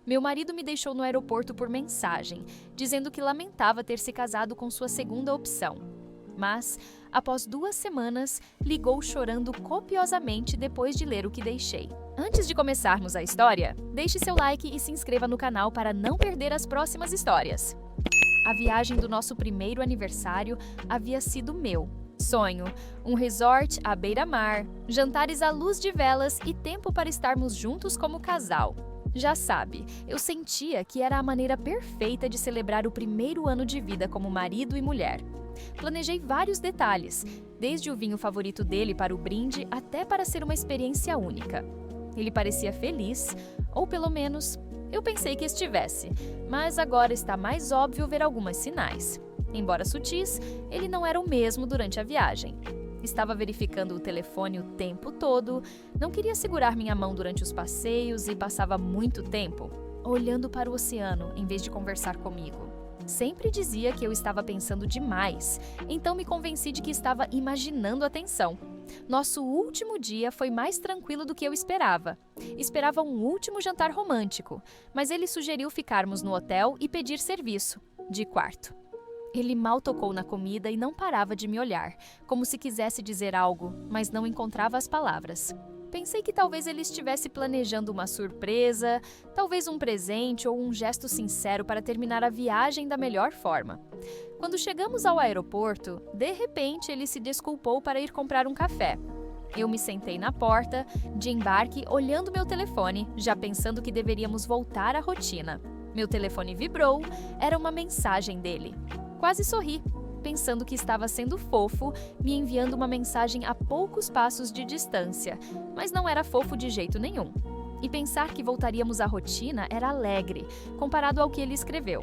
Meu marido me deixou no aeroporto por mensagem, dizendo que lamentava ter se casado com sua segunda opção. Mas, após 2 semanas, ligou chorando copiosamente depois de ler o que deixei. Antes de começarmos a história, deixe seu like e se inscreva no canal para não perder as próximas histórias. A viagem do nosso primeiro aniversário havia sido meu sonho, um resort à beira-mar, jantares à luz de velas e tempo para estarmos juntos como casal. Já sabe, eu sentia que era a maneira perfeita de celebrar o primeiro ano de vida como marido e mulher. Planejei vários detalhes, desde o vinho favorito dele para o brinde até para ser uma experiência única. Ele parecia feliz, ou pelo menos, eu pensei que estivesse, mas agora está mais óbvio ver alguns sinais. Embora sutis, ele não era o mesmo durante a viagem. Estava verificando o telefone o tempo todo, não queria segurar minha mão durante os passeios e passava muito tempo olhando para o oceano em vez de conversar comigo. Sempre dizia que eu estava pensando demais, então me convenci de que estava imaginando a tensão. Nosso último dia foi mais tranquilo do que eu esperava. Esperava um último jantar romântico, mas ele sugeriu ficarmos no hotel e pedir serviço de quarto. Ele mal tocou na comida e não parava de me olhar, como se quisesse dizer algo, mas não encontrava as palavras. Pensei que talvez ele estivesse planejando uma surpresa, talvez um presente ou um gesto sincero para terminar a viagem da melhor forma. Quando chegamos ao aeroporto, de repente ele se desculpou para ir comprar um café. Eu me sentei na porta de embarque olhando meu telefone, já pensando que deveríamos voltar à rotina. Meu telefone vibrou, era uma mensagem dele. Quase sorri, pensando que estava sendo fofo, me enviando uma mensagem a poucos passos de distância, mas não era fofo de jeito nenhum. E pensar que voltaríamos à rotina era alegre, comparado ao que ele escreveu.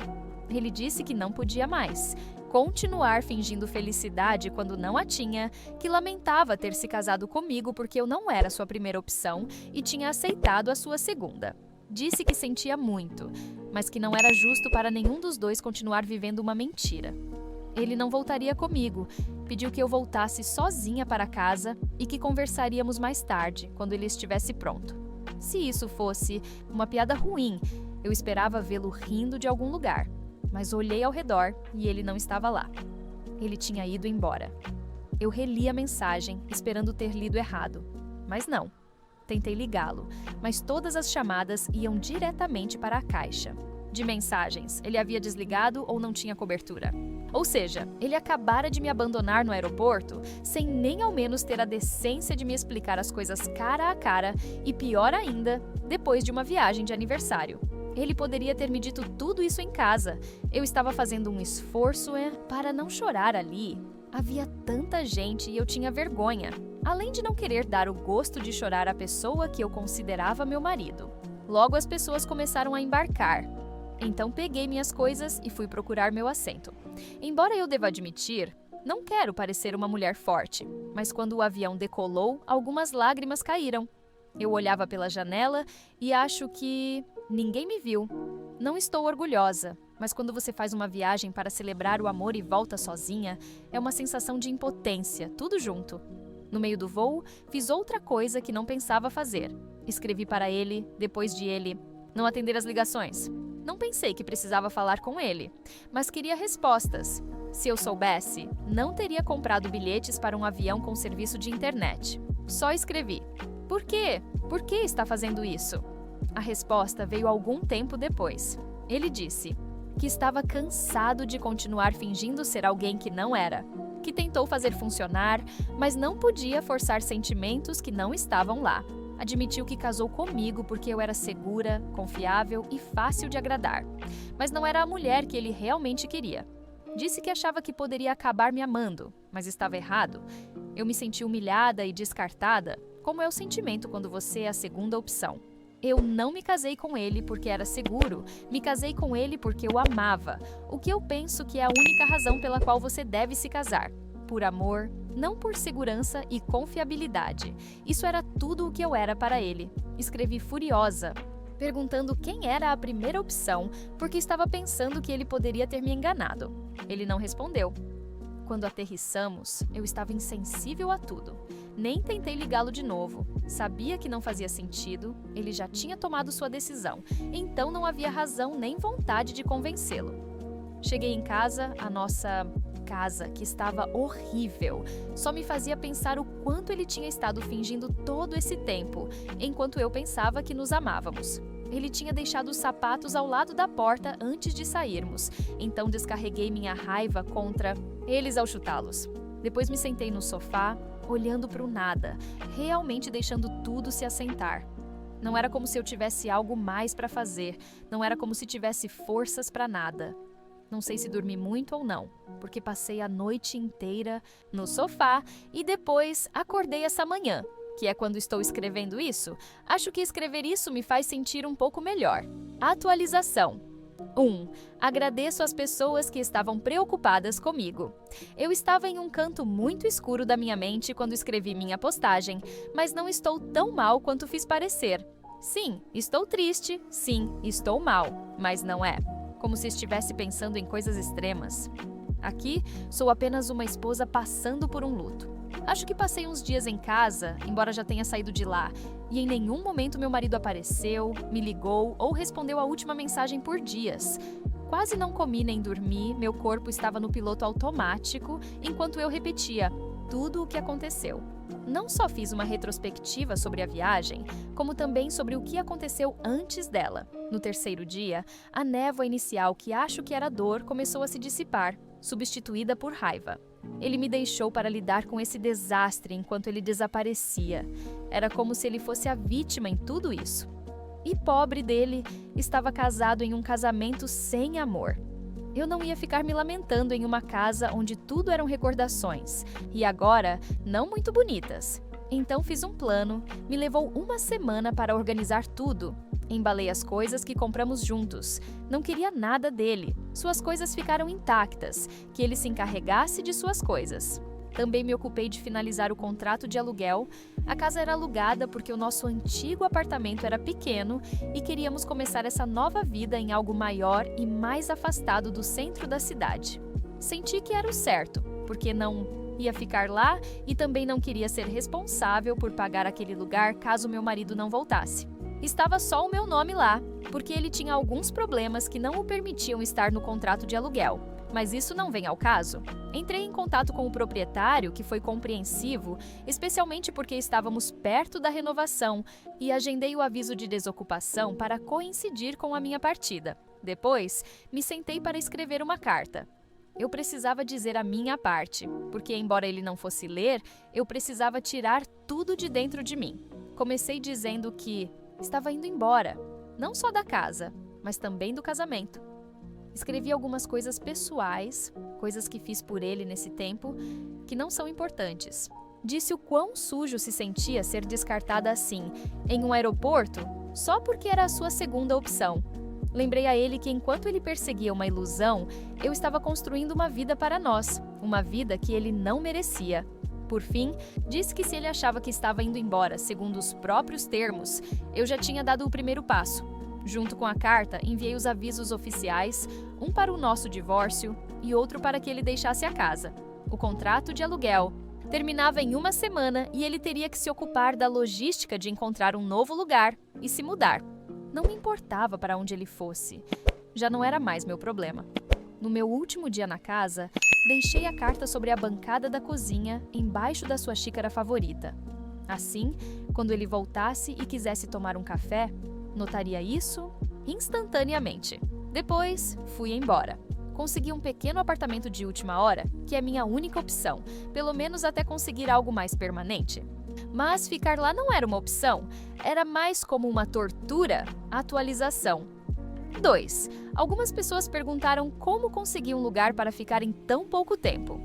Ele disse que não podia mais continuar fingindo felicidade quando não a tinha, que lamentava ter se casado comigo porque eu não era sua primeira opção e tinha aceitado a sua segunda. Disse que sentia muito, mas que não era justo para nenhum dos dois continuar vivendo uma mentira. Ele não voltaria comigo, pediu que eu voltasse sozinha para casa e que conversaríamos mais tarde, quando ele estivesse pronto. Se isso fosse uma piada ruim, eu esperava vê-lo rindo de algum lugar, mas olhei ao redor e ele não estava lá. Ele tinha ido embora. Eu reli a mensagem, esperando ter lido errado, mas não. Tentei ligá-lo, mas todas as chamadas iam diretamente para a caixa de mensagens. Ele havia desligado ou não tinha cobertura. Ou seja, ele acabara de me abandonar no aeroporto sem nem ao menos ter a decência de me explicar as coisas cara a cara e, pior ainda, depois de uma viagem de aniversário. Ele poderia ter me dito tudo isso em casa. Eu estava fazendo um esforço para não chorar ali. Havia tanta gente e eu tinha vergonha, além de não querer dar o gosto de chorar à pessoa que eu considerava meu marido. Logo as pessoas começaram a embarcar. Então peguei minhas coisas e fui procurar meu assento. Embora eu deva admitir, não quero parecer uma mulher forte, mas quando o avião decolou, algumas lágrimas caíram. Eu olhava pela janela e acho que ninguém me viu. Não estou orgulhosa, mas quando você faz uma viagem para celebrar o amor e volta sozinha, é uma sensação de impotência, tudo junto. No meio do voo, fiz outra coisa que não pensava fazer. Escrevi para ele, depois de ele não atender as ligações. Não pensei que precisava falar com ele, mas queria respostas. Se eu soubesse, não teria comprado bilhetes para um avião com serviço de internet. Só escrevi: "Por quê? Por que está fazendo isso?" A resposta veio algum tempo depois. Ele disse que estava cansado de continuar fingindo ser alguém que não era, que tentou fazer funcionar, mas não podia forçar sentimentos que não estavam lá. Admitiu que casou comigo porque eu era segura, confiável e fácil de agradar, mas não era a mulher que ele realmente queria. Disse que achava que poderia acabar me amando, mas estava errado. Eu me senti humilhada e descartada, como é o sentimento quando você é a segunda opção. Eu não me casei com ele porque era seguro, me casei com ele porque eu amava, o que eu penso que é a única razão pela qual você deve se casar. Por amor, não por segurança e confiabilidade. Isso era tudo o que eu era para ele. Escrevi furiosa, perguntando quem era a primeira opção, porque estava pensando que ele poderia ter me enganado. Ele não respondeu. Quando aterrissamos, eu estava insensível a tudo. Nem tentei ligá-lo de novo. Sabia que não fazia sentido, ele já tinha tomado sua decisão, então não havia razão nem vontade de convencê-lo. Cheguei em casa, a nossa casa, que estava horrível, só me fazia pensar o quanto ele tinha estado fingindo todo esse tempo, enquanto eu pensava que nos amávamos. Ele tinha deixado os sapatos ao lado da porta antes de sairmos, então descarreguei minha raiva contra eles ao chutá-los. Depois me sentei no sofá, olhando para o nada, realmente deixando tudo se assentar. Não era como se eu tivesse algo mais para fazer, não era como se tivesse forças para nada. Não sei se dormi muito ou não, porque passei a noite inteira no sofá e depois acordei essa manhã, que é quando estou escrevendo isso. Acho que escrever isso me faz sentir um pouco melhor. Atualização. 1. Agradeço às pessoas que estavam preocupadas comigo. Eu estava em um canto muito escuro da minha mente quando escrevi minha postagem, mas não estou tão mal quanto fiz parecer. Sim, estou triste, sim, estou mal, mas não é como se estivesse pensando em coisas extremas. Aqui, sou apenas uma esposa passando por um luto. Acho que passei uns dias em casa, embora já tenha saído de lá, e em nenhum momento meu marido apareceu, me ligou ou respondeu a última mensagem por dias. Quase não comi nem dormi, meu corpo estava no piloto automático, enquanto eu repetia tudo o que aconteceu. Não só fiz uma retrospectiva sobre a viagem, como também sobre o que aconteceu antes dela. No terceiro dia, a névoa inicial, que acho que era dor, começou a se dissipar, substituída por raiva. Ele me deixou para lidar com esse desastre enquanto ele desaparecia. Era como se ele fosse a vítima em tudo isso. E pobre dele, estava casado em um casamento sem amor. Eu não ia ficar me lamentando em uma casa onde tudo eram recordações, e agora, não muito bonitas. Então fiz um plano, me levou uma semana para organizar tudo. Embalei as coisas que compramos juntos. Não queria nada dele. Suas coisas ficaram intactas, que ele se encarregasse de suas coisas. Também me ocupei de finalizar o contrato de aluguel. A casa era alugada porque o nosso antigo apartamento era pequeno e queríamos começar essa nova vida em algo maior e mais afastado do centro da cidade. Senti que era o certo, porque não ia ficar lá e também não queria ser responsável por pagar aquele lugar caso meu marido não voltasse. Estava só o meu nome lá, porque ele tinha alguns problemas que não o permitiam estar no contrato de aluguel. Mas isso não vem ao caso. Entrei em contato com o proprietário, que foi compreensivo, especialmente porque estávamos perto da renovação, e agendei o aviso de desocupação para coincidir com a minha partida. Depois, me sentei para escrever uma carta. Eu precisava dizer a minha parte, porque embora ele não fosse ler, eu precisava tirar tudo de dentro de mim. Comecei dizendo que estava indo embora, não só da casa, mas também do casamento. Escrevi algumas coisas pessoais, coisas que fiz por ele nesse tempo, que não são importantes. Disse o quão sujo se sentia ser descartada assim, em um aeroporto, só porque era a sua segunda opção. Lembrei a ele que enquanto ele perseguia uma ilusão, eu estava construindo uma vida para nós, uma vida que ele não merecia. Por fim, disse que se ele achava que estava indo embora, segundo os próprios termos, eu já tinha dado o primeiro passo. Junto com a carta, enviei os avisos oficiais, um para o nosso divórcio e outro para que ele deixasse a casa. O contrato de aluguel terminava em uma semana e ele teria que se ocupar da logística de encontrar um novo lugar e se mudar. Não me importava para onde ele fosse. Já não era mais meu problema. No meu último dia na casa, deixei a carta sobre a bancada da cozinha, embaixo da sua xícara favorita. Assim, quando ele voltasse e quisesse tomar um café, notaria isso instantaneamente. Depois, fui embora. Consegui um pequeno apartamento de última hora, que é minha única opção, pelo menos até conseguir algo mais permanente. Mas ficar lá não era uma opção, era mais como uma tortura. Atualização. 2. Algumas pessoas perguntaram como consegui um lugar para ficar em tão pouco tempo.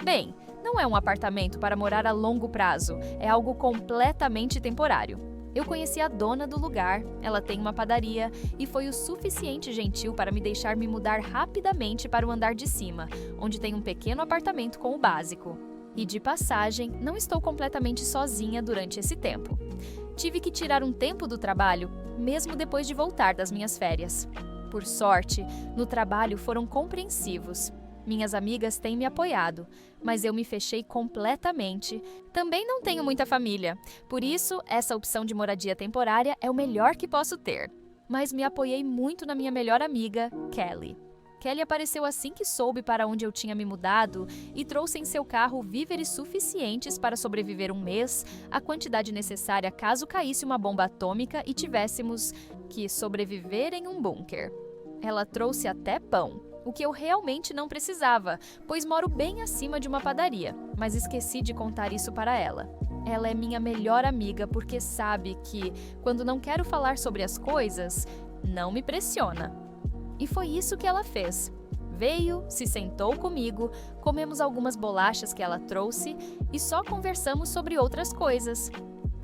Bem, não é um apartamento para morar a longo prazo, é algo completamente temporário. Eu conheci a dona do lugar, ela tem uma padaria e foi o suficiente gentil para me deixar me mudar rapidamente para o andar de cima, onde tem um pequeno apartamento com o básico. E de passagem, não estou completamente sozinha durante esse tempo. Tive que tirar um tempo do trabalho, mesmo depois de voltar das minhas férias. Por sorte, no trabalho foram compreensivos. Minhas amigas têm me apoiado, mas eu me fechei completamente. Também não tenho muita família, por isso essa opção de moradia temporária é o melhor que posso ter. Mas me apoiei muito na minha melhor amiga, Kelly. Kelly apareceu assim que soube para onde eu tinha me mudado e trouxe em seu carro víveres suficientes para sobreviver um mês, a quantidade necessária caso caísse uma bomba atômica e tivéssemos que sobreviver em um bunker. Ela trouxe até pão, o que eu realmente não precisava, pois moro bem acima de uma padaria, mas esqueci de contar isso para ela. Ela é minha melhor amiga porque sabe que, quando não quero falar sobre as coisas, não me pressiona. E foi isso que ela fez. Veio, se sentou comigo, comemos algumas bolachas que ela trouxe e só conversamos sobre outras coisas.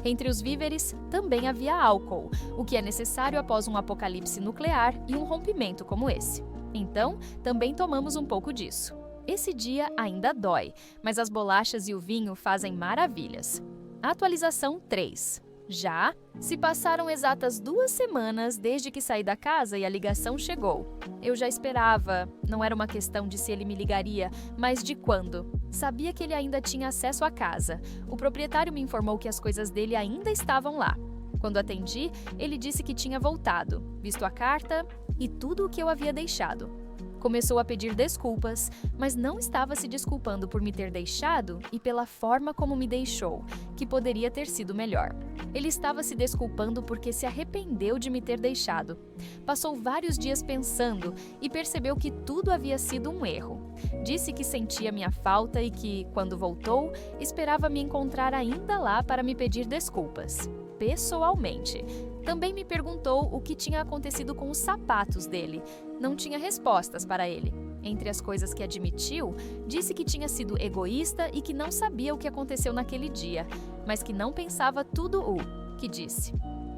Entre os víveres, também havia álcool, o que é necessário após um apocalipse nuclear e um rompimento como esse. Então, também tomamos um pouco disso. Esse dia ainda dói, mas as bolachas e o vinho fazem maravilhas. Atualização 3. Já se passaram exatas 2 semanas desde que saí da casa e a ligação chegou. Eu já esperava, não era uma questão de se ele me ligaria, mas de quando. Sabia que ele ainda tinha acesso à casa. O proprietário me informou que as coisas dele ainda estavam lá. Quando atendi, ele disse que tinha voltado, visto a carta e tudo o que eu havia deixado. Começou a pedir desculpas, mas não estava se desculpando por me ter deixado e pela forma como me deixou, que poderia ter sido melhor. Ele estava se desculpando porque se arrependeu de me ter deixado. Passou vários dias pensando e percebeu que tudo havia sido um erro. Disse que sentia minha falta e que, quando voltou, esperava me encontrar ainda lá para me pedir desculpas, pessoalmente. Também me perguntou o que tinha acontecido com os sapatos dele. Não tinha respostas para ele. Entre as coisas que admitiu, disse que tinha sido egoísta e que não sabia o que aconteceu naquele dia, mas que não pensava tudo o que disse.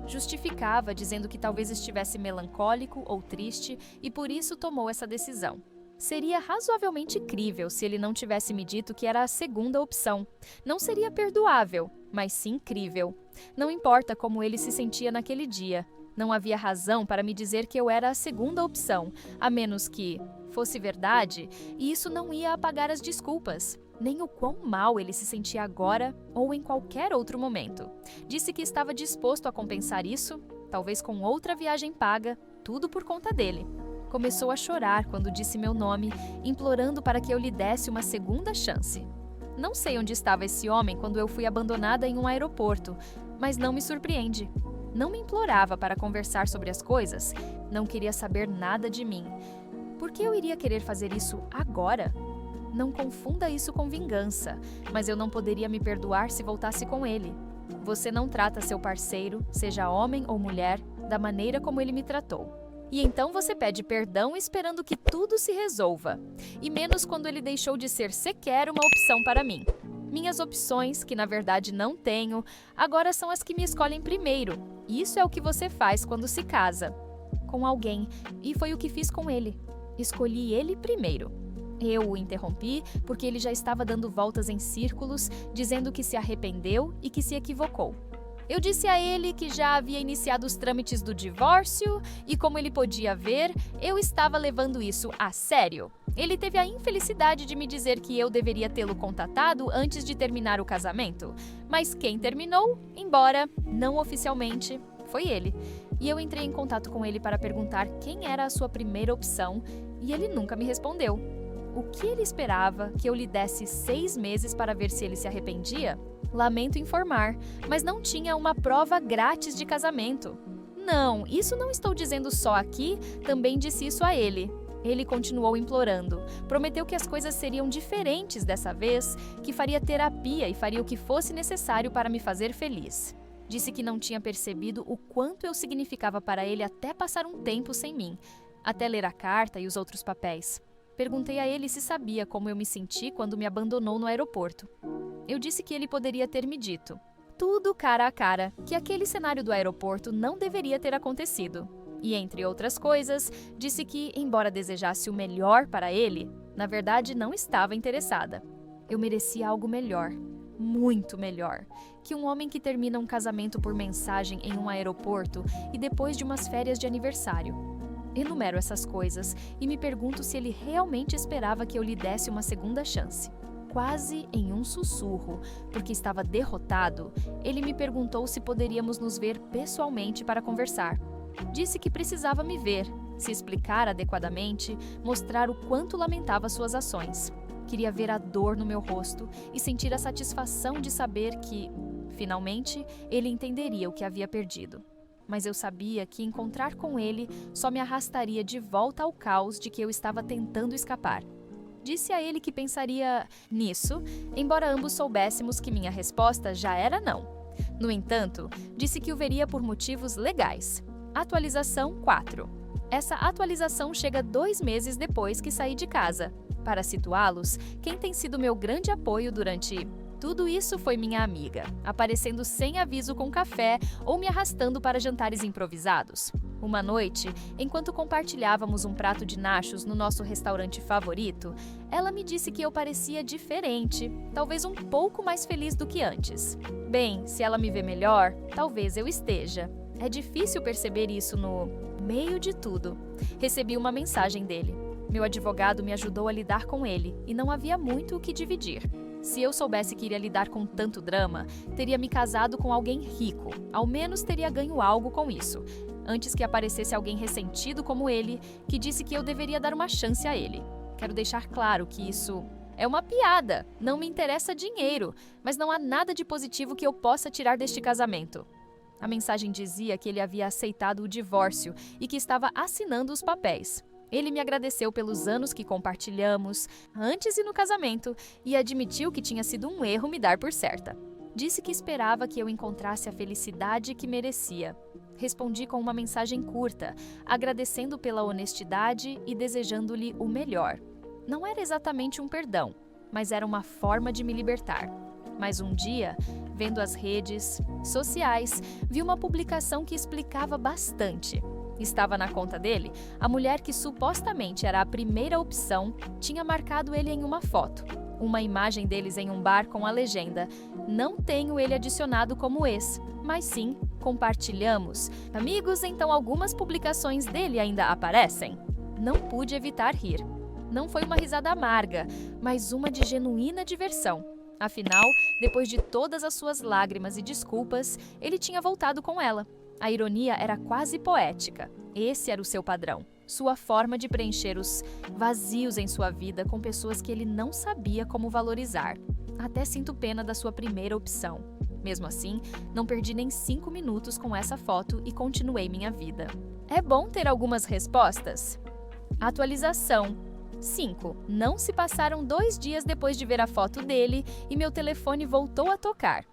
Justificava, dizendo que talvez estivesse melancólico ou triste e por isso tomou essa decisão. Seria razoavelmente crível se ele não tivesse me dito que era a segunda opção. Não seria perdoável, mas sim crível. Não importa como ele se sentia naquele dia. Não havia razão para me dizer que eu era a segunda opção, a menos que fosse verdade, e isso não ia apagar as desculpas, nem o quão mal ele se sentia agora ou em qualquer outro momento. Disse que estava disposto a compensar isso, talvez com outra viagem paga, tudo por conta dele. Começou a chorar quando disse meu nome, implorando para que eu lhe desse uma segunda chance. Não sei onde estava esse homem quando eu fui abandonada em um aeroporto, mas não me surpreende. Não me implorava para conversar sobre as coisas, não queria saber nada de mim. Por que eu iria querer fazer isso agora? Não confunda isso com vingança, mas eu não poderia me perdoar se voltasse com ele. Você não trata seu parceiro, seja homem ou mulher, da maneira como ele me tratou. E então você pede perdão esperando que tudo se resolva. E menos quando ele deixou de ser sequer uma opção para mim. Minhas opções, que na verdade não tenho, agora são as que me escolhem primeiro. Isso é o que você faz quando se casa com alguém, e foi o que fiz com ele. Escolhi ele primeiro. Eu o interrompi porque ele já estava dando voltas em círculos, dizendo que se arrependeu e que se equivocou. Eu disse a ele que já havia iniciado os trâmites do divórcio e, como ele podia ver, eu estava levando isso a sério. Ele teve a infelicidade de me dizer que eu deveria tê-lo contatado antes de terminar o casamento. Mas quem terminou, embora não oficialmente, foi ele. E eu entrei em contato com ele para perguntar quem era a sua primeira opção e ele nunca me respondeu. O que ele esperava? Que eu lhe desse 6 meses para ver se ele se arrependia? Lamento informar, mas não tinha uma prova grátis de casamento. Não, isso não estou dizendo só aqui, também disse isso a ele. Ele continuou implorando. Prometeu que as coisas seriam diferentes dessa vez, que faria terapia e faria o que fosse necessário para me fazer feliz. Disse que não tinha percebido o quanto eu significava para ele até passar um tempo sem mim, até ler a carta e os outros papéis. Perguntei a ele se sabia como eu me senti quando me abandonou no aeroporto. Eu disse que ele poderia ter me dito, tudo cara a cara, que aquele cenário do aeroporto não deveria ter acontecido. E, entre outras coisas, disse que, embora desejasse o melhor para ele, na verdade não estava interessada. Eu merecia algo melhor, muito melhor, que um homem que termina um casamento por mensagem em um aeroporto e depois de umas férias de aniversário. Enumero essas coisas e me pergunto se ele realmente esperava que eu lhe desse uma segunda chance. Quase em um sussurro, porque estava derrotado, ele me perguntou se poderíamos nos ver pessoalmente para conversar. Disse que precisava me ver, se explicar adequadamente, mostrar o quanto lamentava suas ações. Queria ver a dor no meu rosto e sentir a satisfação de saber que, finalmente, ele entenderia o que havia perdido. Mas eu sabia que encontrar com ele só me arrastaria de volta ao caos de que eu estava tentando escapar. Disse a ele que pensaria nisso, embora ambos soubéssemos que minha resposta já era não. No entanto, disse que o veria por motivos legais. Atualização 4. Essa atualização chega 2 meses depois que saí de casa. Para situá-los, quem tem sido meu grande apoio durante tudo isso foi minha amiga, aparecendo sem aviso com café ou me arrastando para jantares improvisados. Uma noite, enquanto compartilhávamos um prato de nachos no nosso restaurante favorito, ela me disse que eu parecia diferente, talvez um pouco mais feliz do que antes. Bem, se ela me vê melhor, talvez eu esteja. É difícil perceber isso no meio de tudo. Recebi uma mensagem dele. Meu advogado me ajudou a lidar com ele e não havia muito o que dividir. Se eu soubesse que iria lidar com tanto drama, teria me casado com alguém rico. Ao menos teria ganho algo com isso. Antes que aparecesse alguém ressentido como ele, que disse que eu deveria dar uma chance a ele. Quero deixar claro que isso é uma piada. Não me interessa dinheiro, mas não há nada de positivo que eu possa tirar deste casamento. A mensagem dizia que ele havia aceitado o divórcio e que estava assinando os papéis. Ele me agradeceu pelos anos que compartilhamos, antes e no casamento, e admitiu que tinha sido um erro me dar por certa. Disse que esperava que eu encontrasse a felicidade que merecia. Respondi com uma mensagem curta, agradecendo pela honestidade e desejando-lhe o melhor. Não era exatamente um perdão, mas era uma forma de me libertar. Mas um dia, vendo as redes sociais, vi uma publicação que explicava bastante. Estava na conta dele, a mulher que supostamente era a primeira opção tinha marcado ele em uma foto. Uma imagem deles em um bar com a legenda: "Não tenho ele adicionado como ex, mas sim, compartilhamos. Amigos, então algumas publicações dele ainda aparecem?" Não pude evitar rir. Não foi uma risada amarga, mas uma de genuína diversão. Afinal, depois de todas as suas lágrimas e desculpas, ele tinha voltado com ela. A ironia era quase poética. Esse era o seu padrão, sua forma de preencher os vazios em sua vida com pessoas que ele não sabia como valorizar. Até sinto pena da sua primeira opção. Mesmo assim, não perdi nem 5 minutos com essa foto e continuei minha vida. É bom ter algumas respostas? Atualização 5. Não se passaram 2 dias depois de ver a foto dele e meu telefone voltou a tocar.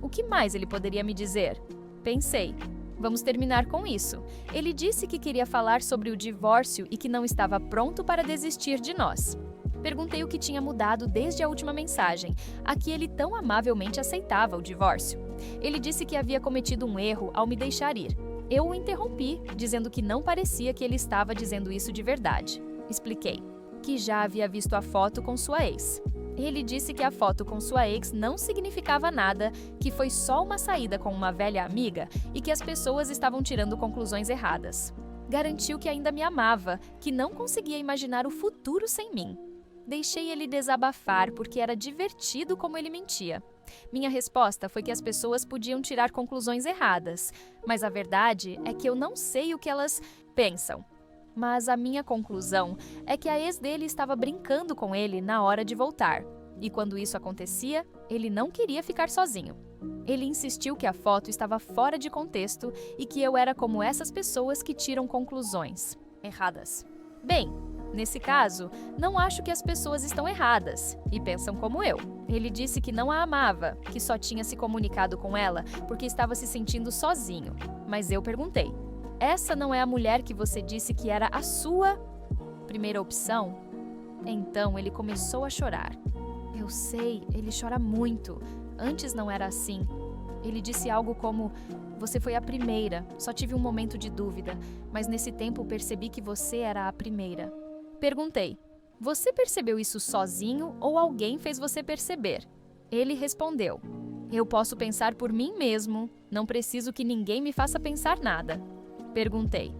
O que mais ele poderia me dizer? Pensei. Vamos terminar com isso. Ele disse que queria falar sobre o divórcio e que não estava pronto para desistir de nós. Perguntei o que tinha mudado desde a última mensagem, a que ele tão amavelmente aceitava o divórcio. Ele disse que havia cometido um erro ao me deixar ir. Eu o interrompi, dizendo que não parecia que ele estava dizendo isso de verdade. Expliquei que já havia visto a foto com sua ex. Ele disse que a foto com sua ex não significava nada, que foi só uma saída com uma velha amiga e que as pessoas estavam tirando conclusões erradas. Garantiu que ainda me amava, que não conseguia imaginar o futuro sem mim. Deixei ele desabafar porque era divertido como ele mentia. Minha resposta foi que as pessoas podiam tirar conclusões erradas, mas a verdade é que eu não sei o que elas pensam. Mas a minha conclusão é que a ex dele estava brincando com ele na hora de voltar. E quando isso acontecia, ele não queria ficar sozinho. Ele insistiu que a foto estava fora de contexto e que eu era como essas pessoas que tiram conclusões erradas. Bem, nesse caso, não acho que as pessoas estão erradas e pensam como eu. Ele disse que não a amava, que só tinha se comunicado com ela porque estava se sentindo sozinho. Mas eu perguntei: essa não é a mulher que você disse que era a sua primeira opção? Então ele começou a chorar. Eu sei, ele chora muito. Antes não era assim. Ele disse algo como: "Você foi a primeira, só tive um momento de dúvida, mas nesse tempo percebi que você era a primeira." Perguntei: "Você percebeu isso sozinho ou alguém fez você perceber?" Ele respondeu: "Eu posso pensar por mim mesmo, não preciso que ninguém me faça pensar nada." Perguntei: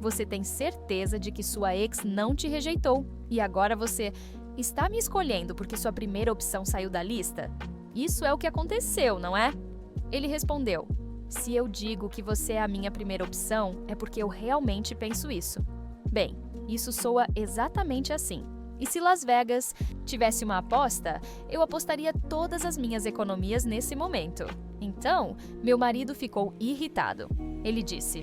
Você tem certeza de que sua ex não te rejeitou e agora você está me escolhendo porque sua primeira opção saiu da lista? Isso é o que aconteceu, não é? Ele respondeu: se eu digo que você é a minha primeira opção, é porque eu realmente penso isso. Bem, isso soa exatamente assim. E se Las Vegas tivesse uma aposta, eu apostaria todas as minhas economias nesse momento. Então, meu marido ficou irritado. Ele disse: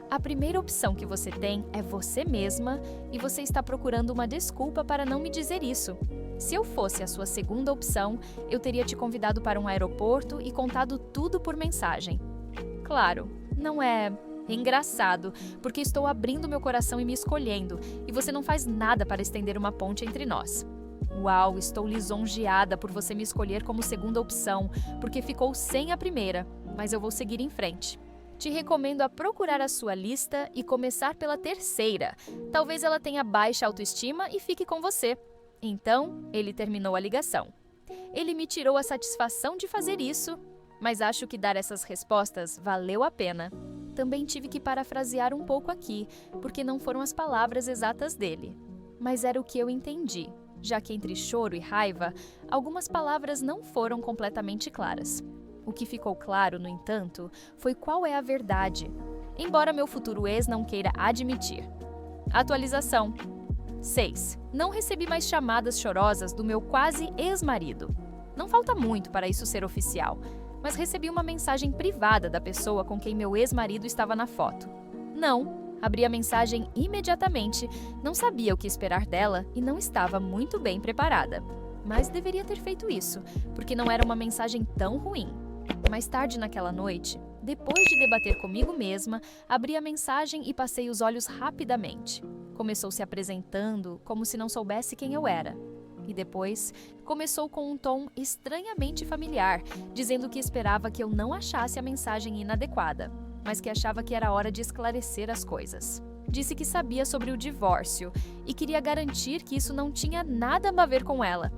a primeira opção que você tem é você mesma e você está procurando uma desculpa para não me dizer isso. Se eu fosse a sua segunda opção, eu teria te convidado para um aeroporto e contado tudo por mensagem. Claro, não é engraçado, porque estou abrindo meu coração e me escolhendo, e você não faz nada para estender uma ponte entre nós. Uau, estou lisonjeada por você me escolher como segunda opção, porque ficou sem a primeira, mas eu vou seguir em frente. Te recomendo a procurar a sua lista e começar pela terceira. Talvez ela tenha baixa autoestima e fique com você. Então, ele terminou a ligação. Ele me tirou a satisfação de fazer isso, mas acho que dar essas respostas valeu a pena. Também tive que parafrasear um pouco aqui, porque não foram as palavras exatas dele. Mas era o que eu entendi, já que entre choro e raiva, algumas palavras não foram completamente claras. O que ficou claro, no entanto, foi qual é a verdade, embora meu futuro ex não queira admitir. Atualização. 6. Não recebi mais chamadas chorosas do meu quase ex-marido. Não falta muito para isso ser oficial, mas recebi uma mensagem privada da pessoa com quem meu ex-marido estava na foto. Não, abri a mensagem imediatamente, não sabia o que esperar dela e não estava muito bem preparada. Mas deveria ter feito isso, porque não era uma mensagem tão ruim. Mais tarde naquela noite, depois de debater comigo mesma, abri a mensagem e passei os olhos rapidamente. Começou se apresentando como se não soubesse quem eu era. E depois, começou com um tom estranhamente familiar, dizendo que esperava que eu não achasse a mensagem inadequada, mas que achava que era hora de esclarecer as coisas. Disse que sabia sobre o divórcio e queria garantir que isso não tinha nada a ver com ela.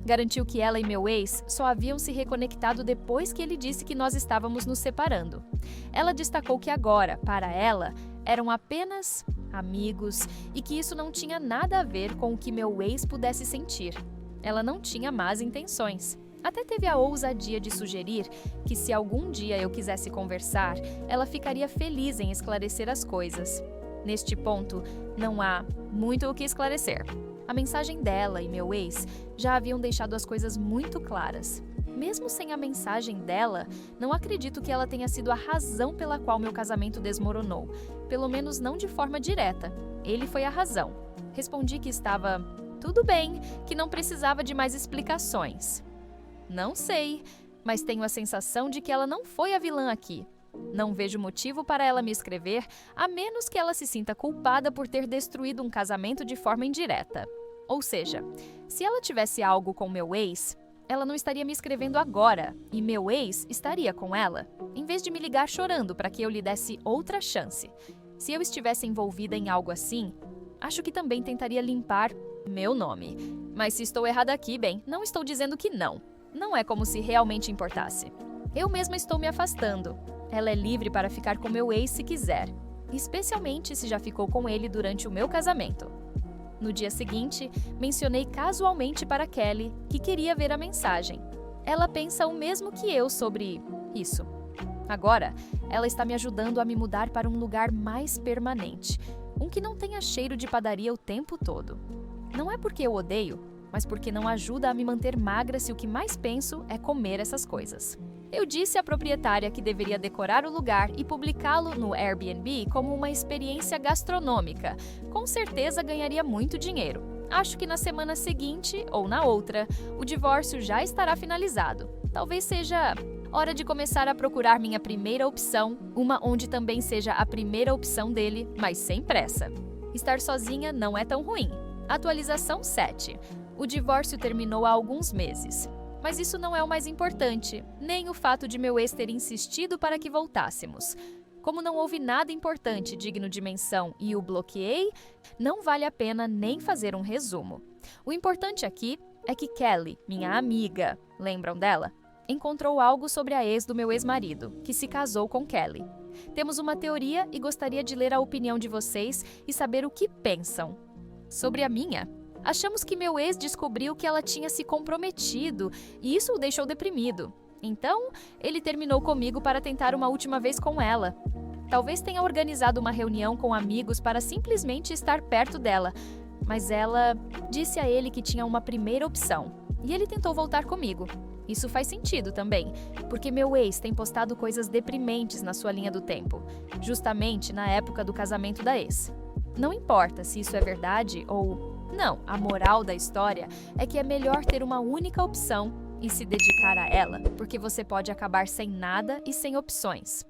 Garantiu que ela e meu ex só haviam se reconectado depois que ele disse que nós estávamos nos separando. Ela destacou que agora, para ela, eram apenas amigos e que isso não tinha nada a ver com o que meu ex pudesse sentir. Ela não tinha más intenções. Até teve a ousadia de sugerir que se algum dia eu quisesse conversar, ela ficaria feliz em esclarecer as coisas. Neste ponto, não há muito o que esclarecer. A mensagem dela e meu ex já haviam deixado as coisas muito claras. Mesmo sem a mensagem dela, não acredito que ela tenha sido a razão pela qual meu casamento desmoronou. Pelo menos não de forma direta. Ele foi a razão. Respondi que estava tudo bem, que não precisava de mais explicações. Não sei, mas tenho a sensação de que ela não foi a vilã aqui. Não vejo motivo para ela me escrever, a menos que ela se sinta culpada por ter destruído um casamento de forma indireta. Ou seja, se ela tivesse algo com meu ex, ela não estaria me escrevendo agora, e meu ex estaria com ela, em vez de me ligar chorando para que eu lhe desse outra chance. Se eu estivesse envolvida em algo assim, acho que também tentaria limpar meu nome. Mas se estou errada aqui, bem, não estou dizendo que não. Não é como se realmente importasse. Eu mesma estou me afastando. Ela é livre para ficar com meu ex se quiser, especialmente se já ficou com ele durante o meu casamento. No dia seguinte, mencionei casualmente para Kelly que queria ver a mensagem. Ela pensa o mesmo que eu sobre isso. Agora, ela está me ajudando a me mudar para um lugar mais permanente, um que não tenha cheiro de padaria o tempo todo. Não é porque eu odeio, mas porque não ajuda a me manter magra se o que mais penso é comer essas coisas. Eu disse à proprietária que deveria decorar o lugar e publicá-lo no Airbnb como uma experiência gastronômica. Com certeza ganharia muito dinheiro. Acho que na semana seguinte, ou na outra, o divórcio já estará finalizado. Talvez seja hora de começar a procurar minha primeira opção, uma onde também seja a primeira opção dele, mas sem pressa. Estar sozinha não é tão ruim. Atualização 7. O divórcio terminou há alguns meses. Mas isso não é o mais importante, nem o fato de meu ex ter insistido para que voltássemos. Como não houve nada importante digno de menção e o bloqueei, não vale a pena nem fazer um resumo. O importante aqui é que Kelly, minha amiga, lembram dela? Encontrou algo sobre a ex do meu ex-marido, que se casou com Kelly. Temos uma teoria e gostaria de ler a opinião de vocês e saber o que pensam. Sobre a minha, achamos que meu ex descobriu que ela tinha se comprometido e isso o deixou deprimido. Então, ele terminou comigo para tentar uma última vez com ela. Talvez tenha organizado uma reunião com amigos para simplesmente estar perto dela, mas ela disse a ele que tinha uma primeira opção e ele tentou voltar comigo. Isso faz sentido também, porque meu ex tem postado coisas deprimentes na sua linha do tempo, justamente na época do casamento da ex. Não importa se isso é verdade ou não, a moral da história é que é melhor ter uma única opção e se dedicar a ela, porque você pode acabar sem nada e sem opções.